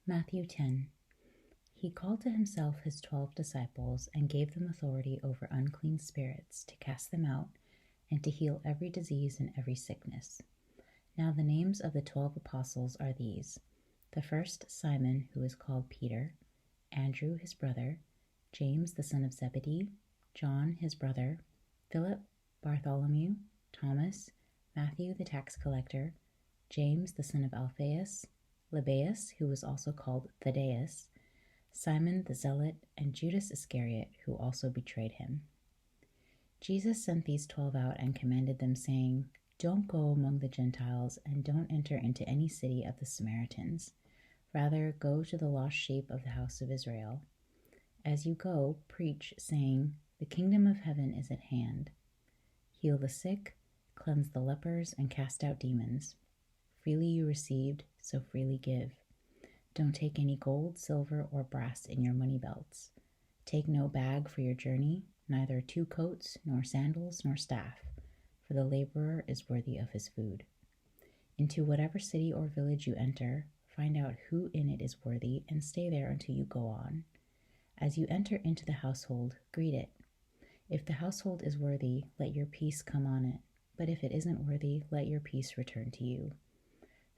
Matthew 10. He called to himself his 12 disciples and gave them authority over unclean spirits to cast them out and to heal every disease and every sickness. Now the names of the 12 apostles are these: the first, Simon, who is called Peter; Andrew his brother; James the son of Zebedee; John his brother; Philip, Bartholomew, Thomas, Matthew the tax collector; James the son of Alphaeus; Lebbaeus, who was also called Thaddeus; Simon the Zealot, and Judas Iscariot, who also betrayed him. Jesus sent these 12 out and commanded them, saying, "Don't go among the Gentiles, and don't enter into any city of the Samaritans. Rather, go to the lost sheep of the house of Israel. As you go, preach, saying, 'The kingdom of heaven is at hand.' Heal the sick, cleanse the lepers, and cast out demons. Freely you received, so freely give. Don't take any gold, silver, or brass in your money belts. Take no bag for your journey, neither 2 coats, nor sandals, nor staff, for the laborer is worthy of his food. Into whatever city or village you enter, find out who in it is worthy, and stay there until you go on. As you enter into the household, greet it. If the household is worthy, let your peace come on it, but if it isn't worthy, let your peace return to you.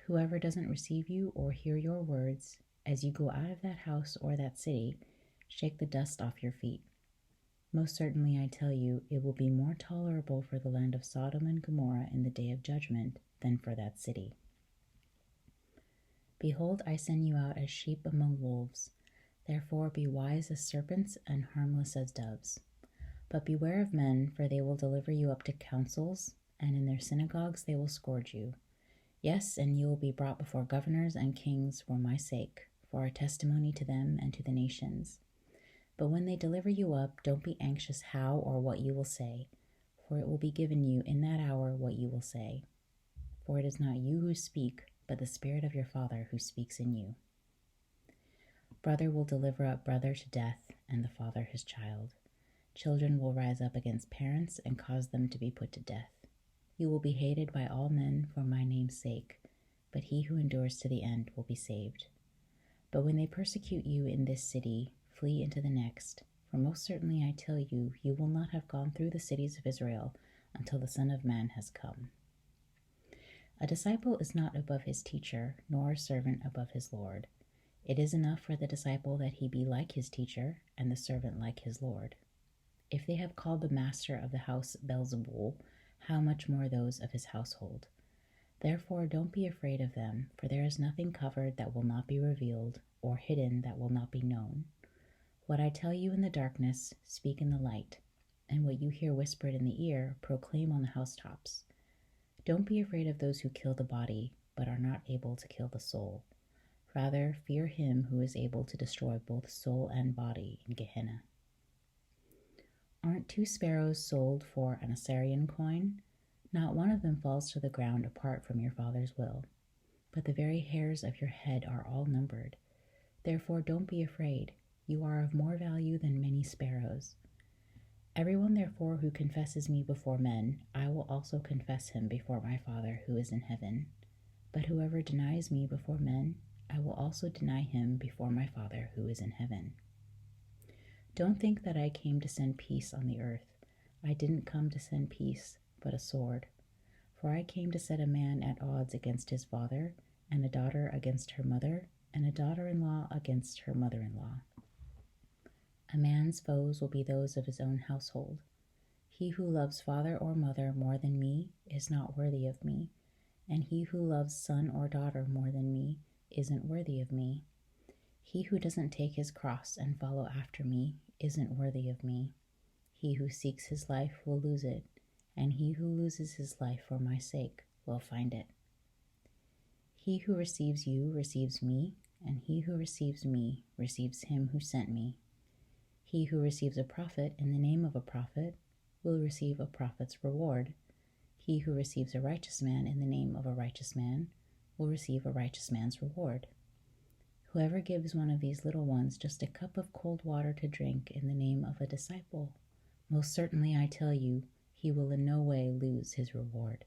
Whoever doesn't receive you or hear your words, as you go out of that house or that city, shake the dust off your feet. Most certainly I tell you, it will be more tolerable for the land of Sodom and Gomorrah in the day of judgment than for that city. Behold, I send you out as sheep among wolves. Therefore be wise as serpents and harmless as doves. But beware of men, for they will deliver you up to councils, and in their synagogues they will scourge you. Yes, and you will be brought before governors and kings for my sake, for a testimony to them and to the nations. But when they deliver you up, don't be anxious how or what you will say, for it will be given you in that hour what you will say. For it is not you who speak, but the Spirit of your Father who speaks in you. Brother will deliver up brother to death, and the father his child. Children will rise up against parents and cause them to be put to death. You will be hated by all men for my name's sake, but he who endures to the end will be saved. But when they persecute you in this city, flee into the next, for most certainly I tell you, you will not have gone through the cities of Israel until the Son of Man has come. A disciple is not above his teacher, nor a servant above his Lord. It is enough for the disciple that he be like his teacher, and the servant like his Lord. If they have called the master of the house Beelzebul, how much more those of his household? Therefore don't be afraid of them, for there is nothing covered that will not be revealed, or hidden that will not be known. What I tell you in the darkness, speak in the light, and what you hear whispered in the ear, proclaim on the housetops. Don't be afraid of those who kill the body, but are not able to kill the soul. Rather, fear him who is able to destroy both soul and body in Gehenna. Aren't 2 sparrows sold for an Assyrian coin? Not one of them falls to the ground apart from your Father's will. But the very hairs of your head are all numbered. Therefore don't be afraid. You are of more value than many sparrows. Everyone therefore who confesses me before men, I will also confess him before my Father who is in heaven. But whoever denies me before men, I will also deny him before my Father who is in heaven. Don't think that I came to send peace on the earth. I didn't come to send peace, but a sword. For I came to set a man at odds against his father, and a daughter against her mother, and a daughter-in-law against her mother-in-law. A man's foes will be those of his own household. He who loves father or mother more than me is not worthy of me, and he who loves son or daughter more than me isn't worthy of me. He who doesn't take his cross and follow after me isn't worthy of me. He who seeks his life will lose it, and he who loses his life for my sake will find it. He who receives you receives me, and he who receives me receives him who sent me. He who receives a prophet in the name of a prophet will receive a prophet's reward. He who receives a righteous man in the name of a righteous man will receive a righteous man's reward. Whoever gives one of these little ones just a cup of cold water to drink in the name of a disciple, most certainly I tell you, he will in no way lose his reward.